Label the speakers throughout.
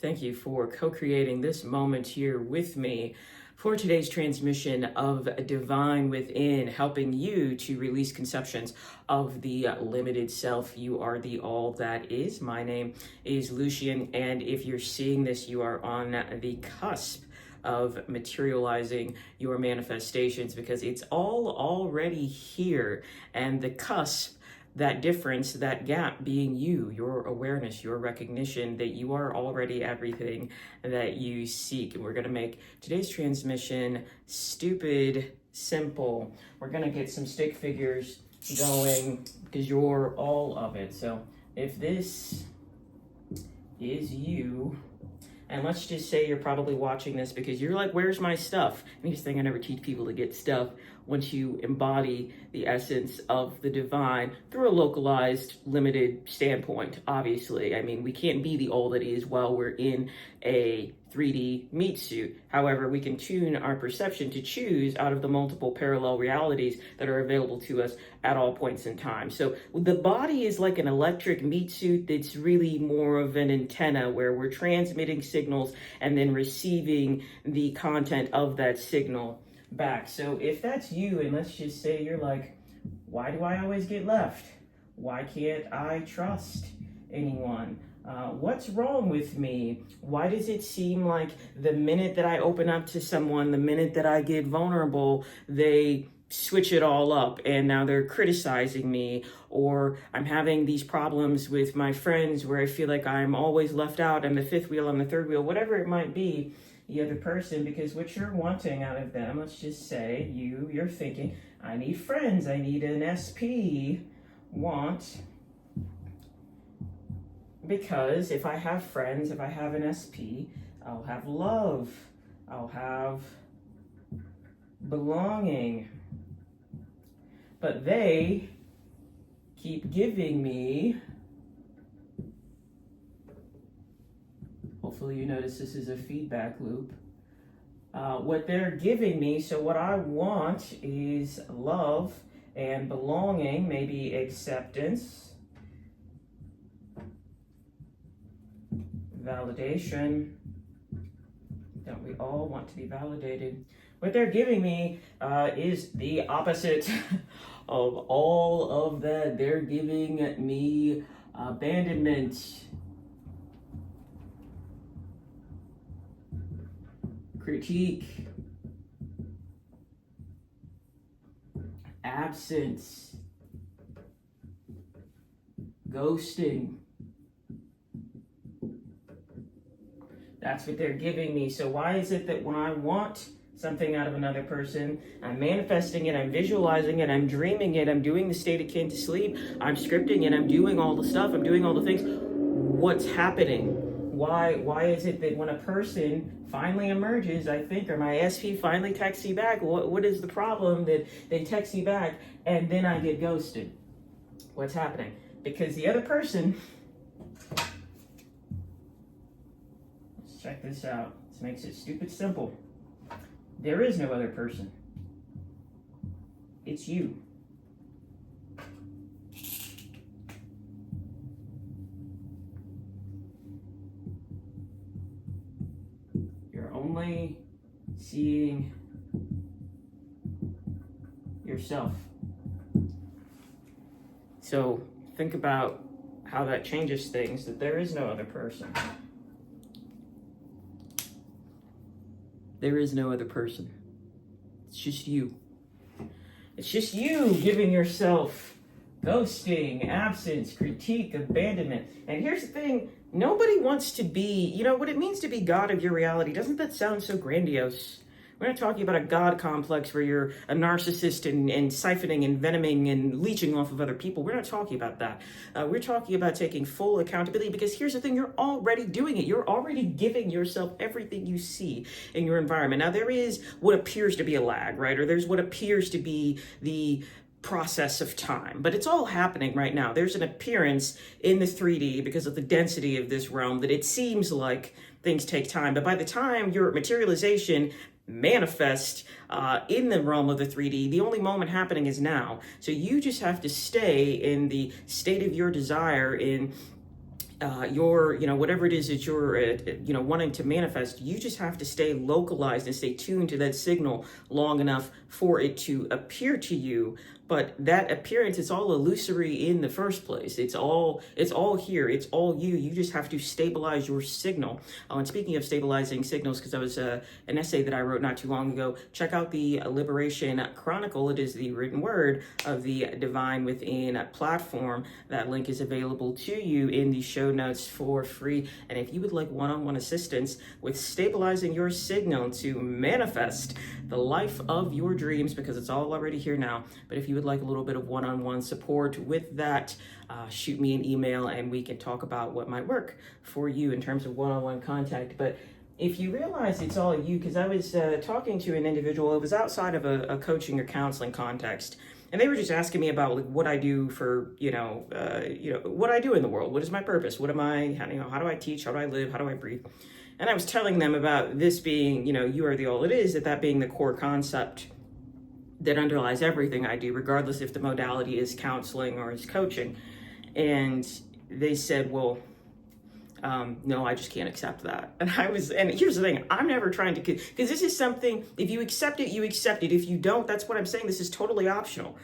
Speaker 1: Thank you for co-creating this moment here with me for today's transmission of Divine Within, helping you to release conceptions of the limited self. You are the all that is. My name is Lucian, and if you're seeing this, you are on the cusp of materializing your manifestations because it's all already here, and the cusp, that difference, that gap being you, your awareness, your recognition that you are already everything that you seek. And we're going to make today's transmission stupid simple. We're going to get some stick figures going because you're all of it. So if this is you, and let's just say you're probably watching this because you're like, where's my stuff? And here's the thing, I never teach people to get stuff. Once you embody the essence of the divine through a localized, limited standpoint, obviously. I mean, we can't be the all that is while we're in a 3D meat suit. However, we can tune our perception to choose out of the multiple parallel realities that are available to us at all points in time. So the body is like an electric meat suit that's really more of an antenna where we're transmitting signals and then receiving the content of that signal back. So if that's you, and let's just say you're like, why do I always get left? Why can't I trust anyone? What's wrong with me? Why does it seem like the minute that I open up to someone, the minute that I get vulnerable, they switch it all up and now they're criticizing me? Or I'm having these problems with my friends where I feel like I'm always left out. I'm the fifth wheel, I'm the third wheel, whatever it might be, the other person, because what you're wanting out of them, let's just say you're thinking, I need friends, I need an SP, because if I have friends, if I have an SP, I'll have love, I'll have belonging. But they keep giving me, hopefully you notice this is a feedback loop, what they're giving me. So what I want is love and belonging, maybe acceptance, validation. Don't we all want to be validated? What they're giving me is the opposite of all of that. They're giving me abandonment, critique, absence, ghosting. That's what they're giving me. So why is it that when I want something out of another person, I'm manifesting it, I'm visualizing it, I'm dreaming it, I'm doing the state akin to sleep, I'm scripting it, I'm doing all the stuff, I'm doing all the things, what's happening? Why is it that when a person finally emerges, I think, or my SP finally texts me back, what is the problem that they text me back and then I get ghosted? What's happening? Because the other person, let's check this out. This makes it stupid simple. There is no other person. It's you. You're only seeing yourself. So think about how that changes things, that there is no other person. There is no other person. It's just you. It's just you giving yourself ghosting, absence, critique, abandonment. And here's the thing, nobody wants to be, what it means to be God of your reality. Doesn't that sound so grandiose? We're not talking about a God complex where you're a narcissist and siphoning and venoming and leeching off of other people. We're not talking about that. We're talking about taking full accountability, because here's the thing, you're already doing it. You're already giving yourself everything you see in your environment. Now, there is what appears to be a lag, right? Or there's what appears to be the process of time, but it's all happening right now. There's an appearance in the 3D because of the density of this realm that it seems like things take time, but by the time your materialization manifest in the realm of the 3D, the only moment happening is now. So you just have to stay in the state of your desire, in whatever it is that you're, wanting to manifest, you just have to stay localized and stay tuned to that signal long enough for it to appear to you. But that appearance, it's all illusory in the first place. It's all here. It's all you. You just have to stabilize your signal. And speaking of stabilizing signals, because that was an essay that I wrote not too long ago, check out the Liberation Chronicle. It is the written word of the Divine Within platform. That link is available to you in the show notes for free. And if you would like one-on-one assistance with stabilizing your signal to manifest the life of your dreams, because it's all already here now, but if you would like a little bit of one-on-one support with that, shoot me an email and we can talk about what might work for you in terms of one-on-one contact. But if you realize it's all you, because I was talking to an individual, it was outside of a coaching or counseling context, and they were just asking me about what I do for, what I do in the world. What is my purpose? What am I, how do I teach? How do I live? How do I breathe? And I was telling them about this being, you are the all it is, that being the core concept that underlies everything I do, regardless if the modality is counseling or is coaching. And they said, well, no, I just can't accept that. And here's the thing, I'm never trying to, because this is something, if you accept it, you accept it. If you don't, that's what I'm saying. This is totally optional.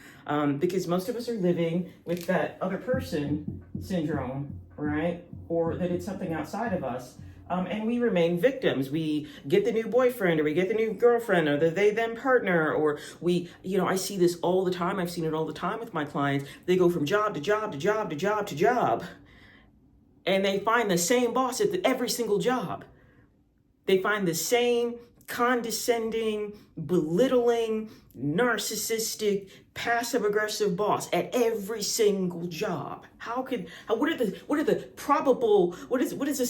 Speaker 1: Because most of us are living with that other person syndrome, right? Or that it's something outside of us. And we remain victims. We get the new boyfriend, or we get the new girlfriend, or the they-them partner, or I see this all the time. I've seen it all the time with my clients. They go from job to job to job to job to job, and they find the same boss at every single job. They find the same condescending, belittling, narcissistic, passive-aggressive boss at every single job. What is the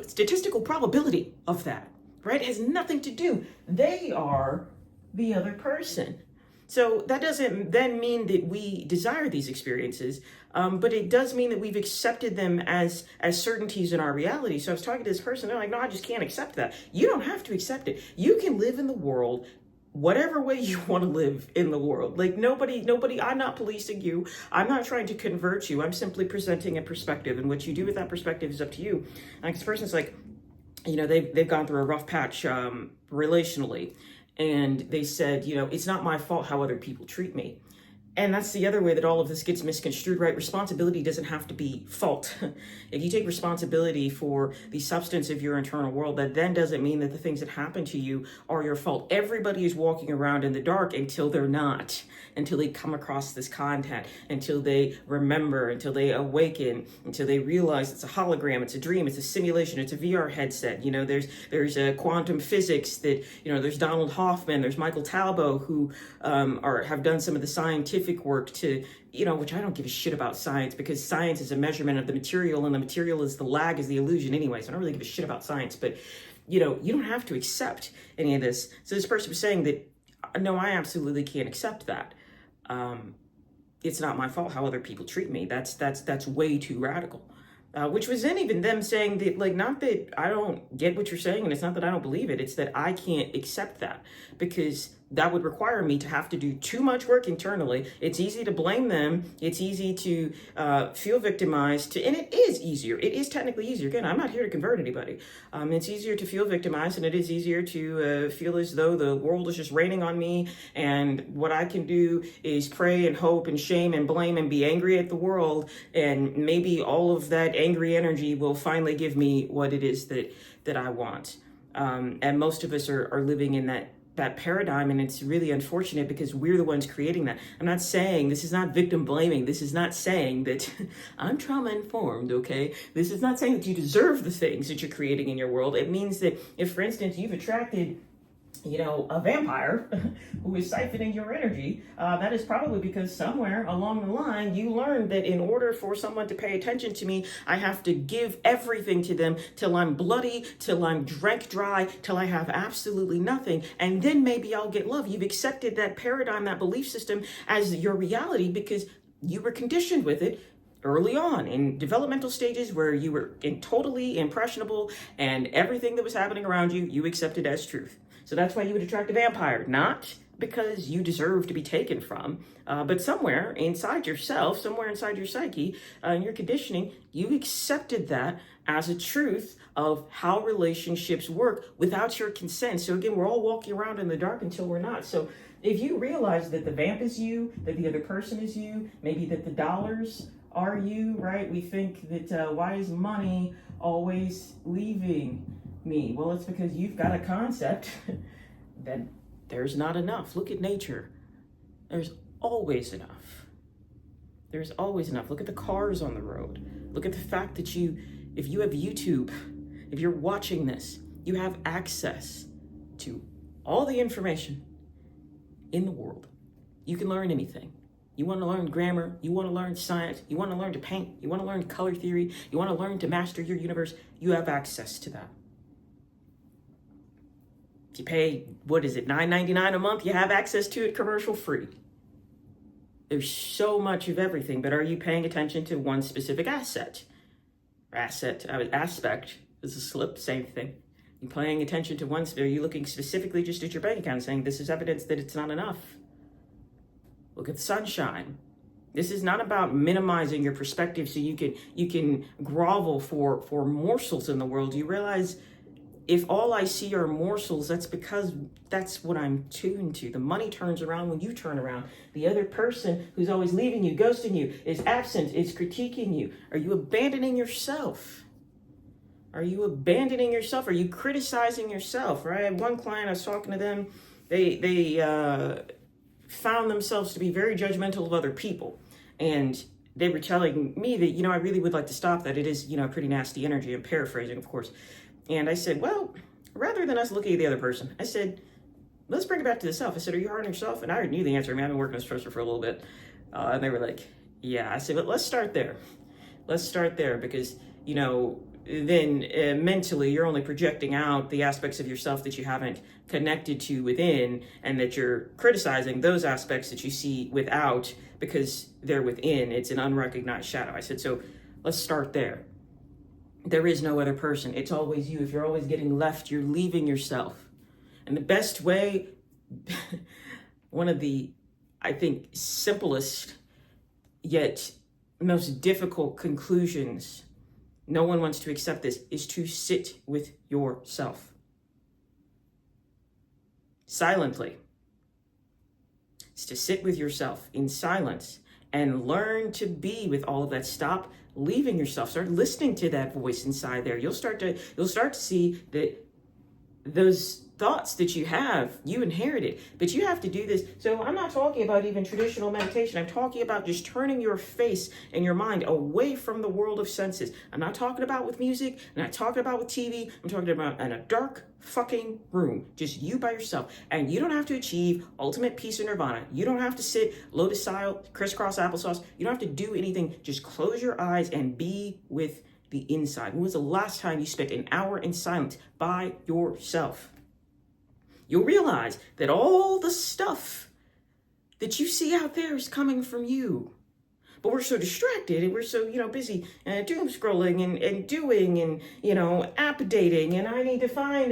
Speaker 1: statistical probability of that, right? It has nothing to do. They are the other person. So that doesn't then mean that we desire these experiences, but it does mean that we've accepted them as certainties in our reality. So I was talking to this person, they're like, no, I just can't accept that. You don't have to accept it. You can live in the world whatever way you want to live in the world. Like nobody, I'm not policing you. I'm not trying to convert you. I'm simply presenting a perspective, and what you do with that perspective is up to you. Like this person's like, they've gone through a rough patch relationally. And they said, it's not my fault how other people treat me. And that's the other way that all of this gets misconstrued, right? Responsibility doesn't have to be fault. If you take responsibility for the substance of your internal world, that then doesn't mean that the things that happen to you are your fault. Everybody is walking around in the dark until they're not, until they come across this content, until they remember, until they awaken, until they realize it's a hologram, it's a dream, it's a simulation, it's a VR headset. There's a quantum physics that, there's Donald Hoffman, there's Michael Talbot, who have done some of the scientific work to, which I don't give a shit about science, because science is a measurement of the material, and the material is the lag, is the illusion anyway. So I don't really give a shit about science, but you don't have to accept any of this. So this person was saying that, no, I absolutely can't accept that. It's not my fault how other people treat me. That's way too radical. Which was then even them saying that, not that I don't get what you're saying, and it's not that I don't believe it, it's that I can't accept that, because that would require me to have to do too much work internally. It's easy to blame them. It's easy to feel victimized, and it is easier. It is technically easier. Again, I'm not here to convert anybody. It's easier to feel victimized, and it is easier to feel as though the world is just raining on me, and what I can do is pray and hope and shame and blame and be angry at the world, and maybe all of that angry energy will finally give me what it is that I want. And most of us are living in that paradigm, and it's really unfortunate because we're the ones creating that. I'm not saying, this is not victim blaming. This is not saying that I'm trauma informed, okay? This is not saying that you deserve the things that you're creating in your world. It means that if, for instance, you've attracted a vampire who is siphoning your energy, that is probably because somewhere along the line you learned that in order for someone to pay attention to me, I have to give everything to them till I'm bloody, till I'm drank dry, till I have absolutely nothing, and then maybe I'll get love. You've accepted that paradigm, that belief system as your reality because you were conditioned with it early on in developmental stages where you were totally impressionable, and everything that was happening around you, you accepted as truth. So that's why you would attract a vampire, not because you deserve to be taken from, but somewhere inside yourself, somewhere inside your psyche, and your conditioning, you accepted that as a truth of how relationships work without your consent. So again, we're all walking around in the dark until we're not. So if you realize that the vamp is you, that the other person is you, maybe that the dollars are you, right? We think that why is money always leaving me? Well, it's because you've got a concept that there's not enough. Look at nature. There's always enough. There's always enough. Look at the cars on the road. Look at the fact that if you have YouTube, if you're watching this, you have access to all the information in the world. You can learn anything. You want to learn grammar, you want to learn science, you want to learn to paint, you want to learn color theory, you want to learn to master your universe, you have access to that. If you pay, what is it, $9.99 a month, you have access to it commercial free. There's so much of everything, but are you paying attention to one specific aspect is a slip, same thing. You're paying attention to one, are you looking specifically just at your bank account saying this is evidence that it's not enough? Look at the sunshine. This is not about minimizing your perspective so you can grovel for morsels in the world. You realize if all I see are morsels, that's because that's what I'm tuned to. The money turns around when you turn around. The other person who's always leaving you, ghosting you, is absent, is critiquing you. Are you abandoning yourself? Are you abandoning yourself? Are you criticizing yourself, right? I had one client, I was talking to them, they found themselves to be very judgmental of other people. And they were telling me that, I really would like to stop that. It is, pretty nasty energy. I'm paraphrasing, of course. And I said, well, rather than us looking at the other person, I said, let's bring it back to the self. I said, are you hard on yourself? And I already knew the answer. I mean, I've been working as a professor for a little bit. And they were like, yeah. I said, but let's start there. Let's start there because, then mentally you're only projecting out the aspects of yourself that you haven't connected to within, and that you're criticizing those aspects that you see without because they're within. It's an unrecognized shadow. I said, so let's start there. There is no other person. It's always you. If you're always getting left, you're leaving yourself. And the best way, one of the, I think, simplest yet most difficult conclusions, no one wants to accept this, is to sit with yourself. Silently. It's to sit with yourself in silence and learn to be with all of that. Stop leaving yourself. Start listening to that voice inside there. You'll start to see that those thoughts that you have, you inherited, but you have to do this. So I'm not talking about even traditional meditation. I'm talking about just turning your face and your mind away from the world of senses. I'm not talking about with music. I'm not talking about with TV. I'm talking about in a dark fucking room, just you by yourself. And you don't have to achieve ultimate peace or nirvana. You don't have to sit lotus style, crisscross applesauce. You don't have to do anything. Just close your eyes and be with the inside. When was the last time you spent an hour in silence by yourself? You'll realize that all the stuff that you see out there is coming from you. But we're so distracted and we're so, busy doom scrolling and doing and, app dating. And I need to find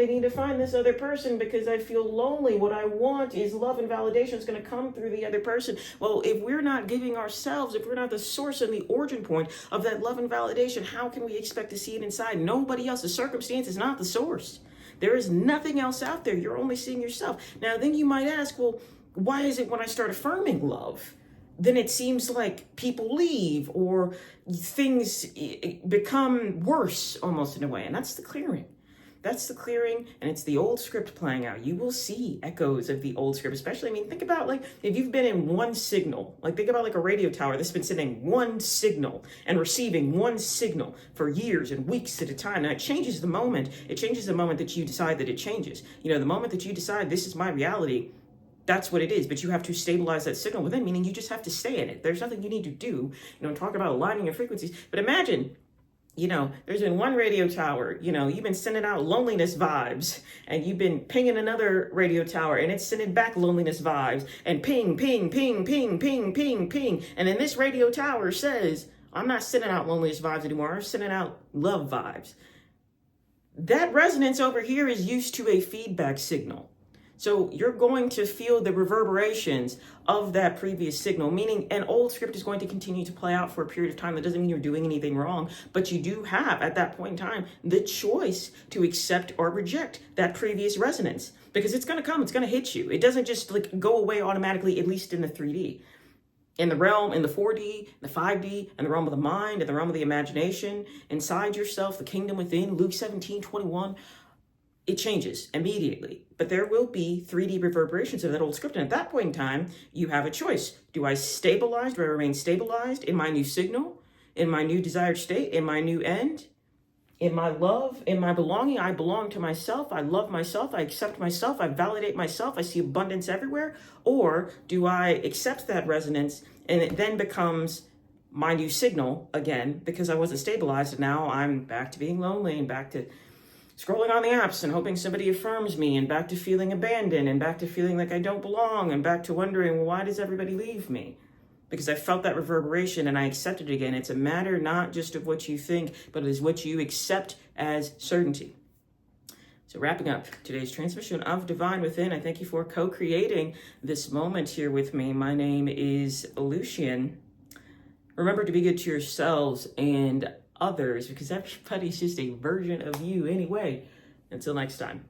Speaker 1: this other person because I feel lonely. What I want is love and validation. It's going to come through the other person. Well, if we're not giving ourselves, if we're not the source and the origin point of that love and validation, how can we expect to see it inside? Nobody else. The circumstance is not the source. There is nothing else out there. You're only seeing yourself. Now, then you might ask, well, why is it when I start affirming love, then it seems like people leave or things become worse almost in a way? And that's the clearing. That's the clearing, and it's the old script playing out. You will see echoes of the old script, especially, think about if you've been in one signal, think about a radio tower that's been sending one signal and receiving one signal for years and weeks at a time. Now it changes the moment. It changes the moment that you decide that it changes. The moment that you decide this is my reality, that's what it is, but you have to stabilize that signal within, meaning you just have to stay in it. There's nothing you need to do, talk about aligning your frequencies, but imagine, there's been one radio tower, you've been sending out loneliness vibes, and you've been pinging another radio tower, and it's sending back loneliness vibes, and ping, ping, ping, ping, ping, ping, ping, and then this radio tower says, I'm not sending out loneliness vibes anymore, I'm sending out love vibes. That resonance over here is used to a feedback signal. So you're going to feel the reverberations of that previous signal, meaning an old script is going to continue to play out for a period of time. That doesn't mean you're doing anything wrong, but you do have, at that point in time, the choice to accept or reject that previous resonance, because it's going to come, it's going to hit you. It doesn't just like go away automatically, at least in the 3D. In the realm, in the 4D, the 5D, in the realm of the mind, in the realm of the imagination, inside yourself, the kingdom within, Luke 17:21, it changes immediately. But there will be 3D reverberations of that old script. And at that point in time, you have a choice. Do I stabilize? Do I remain stabilized in my new signal, in my new desired state, in my new end, in my love, in my belonging? I belong to myself. I love myself. I accept myself. I validate myself. I see abundance everywhere. Or do I accept that resonance and it then becomes my new signal again because I wasn't stabilized, and now I'm back to being lonely and back to scrolling on the apps and hoping somebody affirms me, and back to feeling abandoned, and back to feeling like I don't belong, and back to wondering, well, why does everybody leave me? Because I felt that reverberation and I accepted it again. It's a matter not just of what you think, but it is what you accept as certainty. So wrapping up today's transmission of Divine Within, I thank you for co-creating this moment here with me. My name is Lucian. Remember to be good to yourselves and others, because everybody's just a version of you anyway. Until next time.